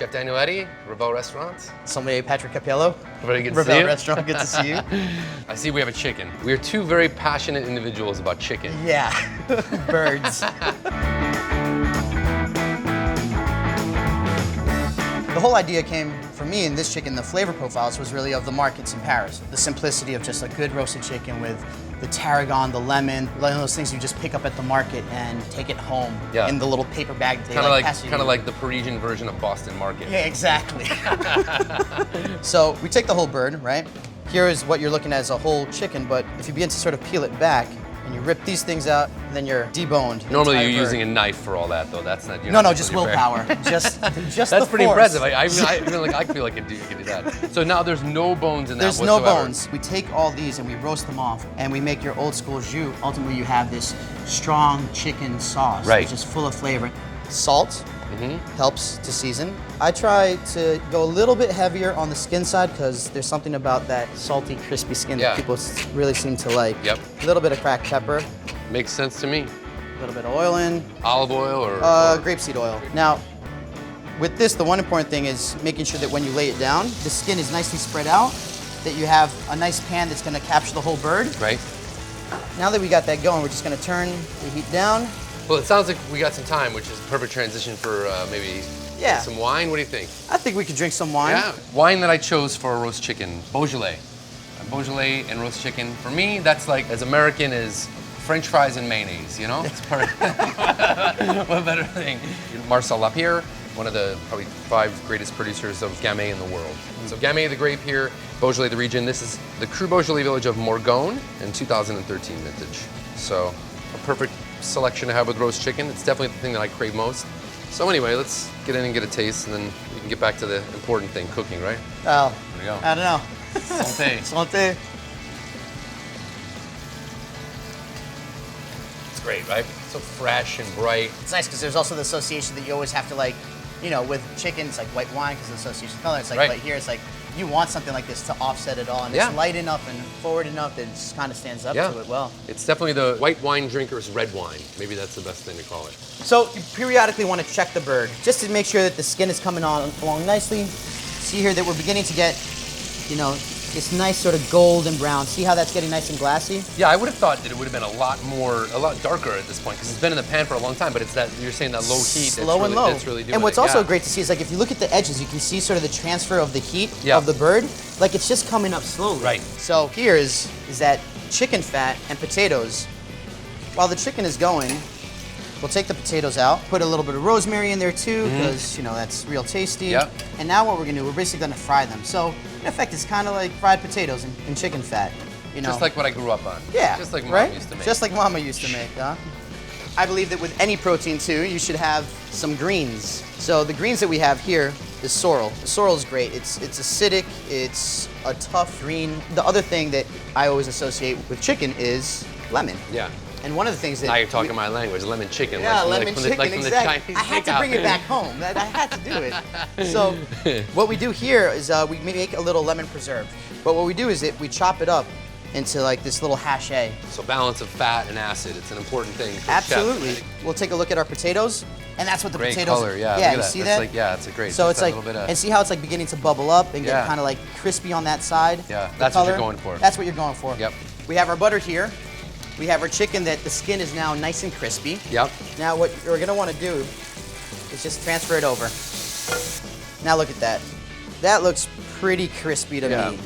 Chef Daniel Eddy, Rebelle Restaurant. Sommelier Patrick Cappiello. Very good to see Rebelle you. Restaurant, good to see you. I see we have a chicken. We are two very passionate individuals about chicken. Yeah, birds. The whole idea came from me in this chicken, the flavor profiles was really of the markets in Paris. The simplicity of just a good roasted chicken with the tarragon, the lemon, one of those things you just pick up at the market and take it home in the little paper bag that they Kind of like the Parisian version of Boston Market. Yeah, exactly. So we take the whole bird, right? Here is what you're looking at as a whole chicken, but if you begin to sort of peel it back, and you rip these things out, and then you're deboned. Normally you're using a knife for all that, though. That's not. No, just willpower. just That's pretty impressive. I feel like I could do that. So now there's no bones in that whatsoever. There's no bones. We take all these and we roast them off, and we make your old school jus. Ultimately, you have this strong chicken sauce, which is full of flavor. Salt helps to season. I try to go a little bit heavier on the skin side because there's something about that salty, crispy skin that people really seem to like. Yep. A little bit of cracked pepper. Makes sense to me. A little bit of oil in. Olive oil or? Grapeseed oil. Now, with this, the one important thing is making sure that when you lay it down, the skin is nicely spread out, that you have a nice pan that's gonna capture the whole bird. Right. Now that we got that going, we're just gonna turn the heat down. Well, it sounds like we got some time, which is a perfect transition for maybe some wine. What do you think? I think we could drink some wine. Yeah, wine that I chose for a roast chicken, Beaujolais. Beaujolais and roast chicken. For me, that's like as American as French fries and mayonnaise, you know? It's perfect. What better thing? Marcel Lapierre, one of the probably 5 greatest producers of gamay in the world. So gamay, the grape here, Beaujolais, the region. This is the Cru Beaujolais village of Morgon in 2013 vintage. So a perfect selection to have with roast chicken. It's definitely the thing that I crave most. So anyway, let's get in and get a taste, and then we can get back to the important thing, cooking, right? Well, there we go. I don't know. Santé. Santé. It's great, right? So fresh and bright. It's nice because there's also the association that you always have to like, you know, with chicken, it's like white wine because of the association of color. It's like, but here it's like, you want something like this to offset it all, and it's light enough and forward enough that it just kind of stands up to it well. It's definitely the white wine drinker's red wine. Maybe that's the best thing to call it. So you periodically want to check the bird just to make sure that the skin is coming on along nicely. See here that we're beginning to get, you know, this nice sort of golden brown. See how that's getting nice and glassy? Yeah, I would have thought that it would have been a lot darker at this point because it's been in the pan for a long time, but it's that, you're saying that low heat that's really doing And what's it. also great to see is like if you look at the edges, you can see sort of the transfer of the heat of the bird. Like it's just coming up slowly. Right. So here is that chicken fat and potatoes. While the chicken is going, we'll take the potatoes out, put a little bit of rosemary in there too, because you know that's real tasty. Yep. And now what we're gonna do, we're basically gonna fry them. So in effect, it's kind of like fried potatoes in chicken fat. You know, just like what I grew up on. Yeah. Just like Mama used to make. Just like Mama used to make, huh? I believe that with any protein too, you should have some greens. So the greens that we have here is sorrel. The sorrel is great. It's acidic. It's a tough green. The other thing that I always associate with chicken is lemon. Yeah. And one of the things that now you're talking my language, lemon chicken. Yeah, like lemon chicken, like exactly. I had to bring it back home. I had to do it. So what we do here is we make a little lemon preserve. But what we do is we chop it up into like this little hachée. So balance of fat and acid, it's an important thing. Absolutely. We'll take a look at our potatoes, and that's what the great potatoes. Color, yeah. Yeah, you see that? Like, yeah, it's a great. So it's like, and see how it's like beginning to bubble up and get kind of like crispy on that side. Yeah, that's what you're going for. That's what you're going for. Yep. We have our butter here. We have our chicken that the skin is now nice and crispy. Yep. Now what we're gonna want to do is just transfer it over. Now look at that. That looks pretty crispy to me.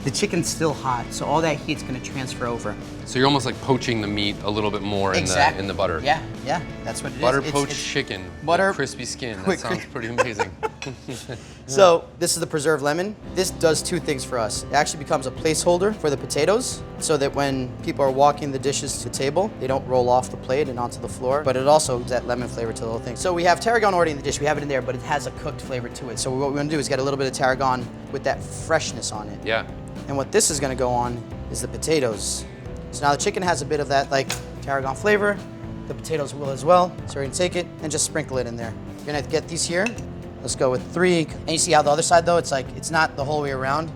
The chicken's still hot, so all that heat's gonna transfer over. So you're almost like poaching the meat a little bit more in the butter. Yeah, yeah, that's what it is. Butter poached chicken, with crispy skin. That sounds pretty amazing. So this is the preserved lemon. This does 2 things for us. It actually becomes a placeholder for the potatoes, so that when people are walking the dishes to the table, they don't roll off the plate and onto the floor. But it also gives that lemon flavor to the whole thing. So we have tarragon already in the dish. We have it in there, but it has a cooked flavor to it. So what we're gonna do is get a little bit of tarragon with that freshness on it. Yeah. And what this is gonna go on is the potatoes. So now the chicken has a bit of that like tarragon flavor. The potatoes will as well. So we're gonna take it and just sprinkle it in there. You're gonna get these here. Let's go with 3. And you see how the other side though, it's like, it's not the whole way around.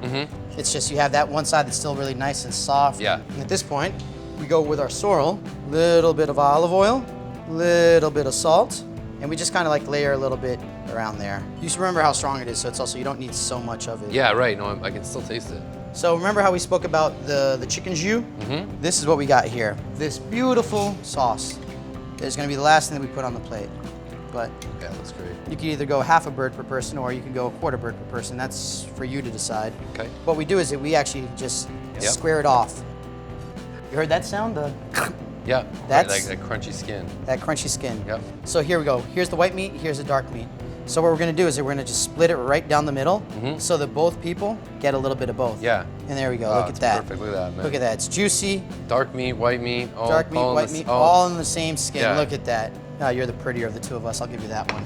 It's just you have that one side that's still really nice and soft. Yeah. And at this point, we go with our sorrel, little bit of olive oil, little bit of salt, and we just kind of like layer a little bit around there. You should remember how strong it is, so it's also, you don't need so much of it. Yeah, right. No, I can still taste it. So remember how we spoke about the chicken jus? Mm-hmm. This is what we got here. This beautiful sauce is gonna be the last thing that we put on the plate. But yeah, that's great. you can either go half a bird per person or you can go a quarter bird per person. That's for you to decide. Okay. What we do is that we actually just square it off. You heard that sound? Yeah, That's like that crunchy skin. That crunchy skin. Yep. So here we go. Here's the white meat, here's the dark meat. So what we're gonna do is that we're gonna just split it right down the middle so that both people get a little bit of both. Yeah. And there we go, Oh, look at that. Perfect, look at that, man. Look at that, it's juicy. Dark meat, white meat, all, Dark meat, all white in meat, the, all in the same skin. Yeah. Look at that. Oh, you're the prettier of the two of us, I'll give you that one.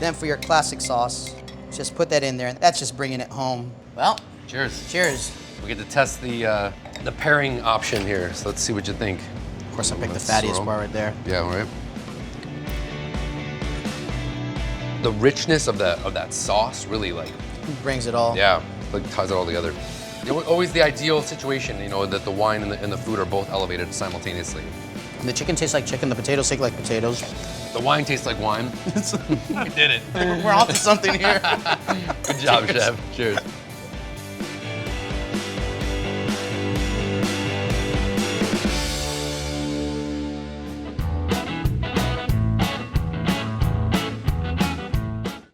Then for your classic sauce, just put that in there. That's just bringing it home. Well, Cheers. cheers. We get to test the pairing option here, so let's see what you think. Of course, I picked the Let's fattiest swirl. part right there. Yeah, right. The richness of that sauce really like, Brings it all. yeah, like ties it all together. Always the ideal situation, you know, that the wine and the food are both elevated simultaneously. And the chicken tastes like chicken, the potatoes taste like potatoes. The wine tastes like wine. We did it. We're onto something here. Good job, chef. Cheers.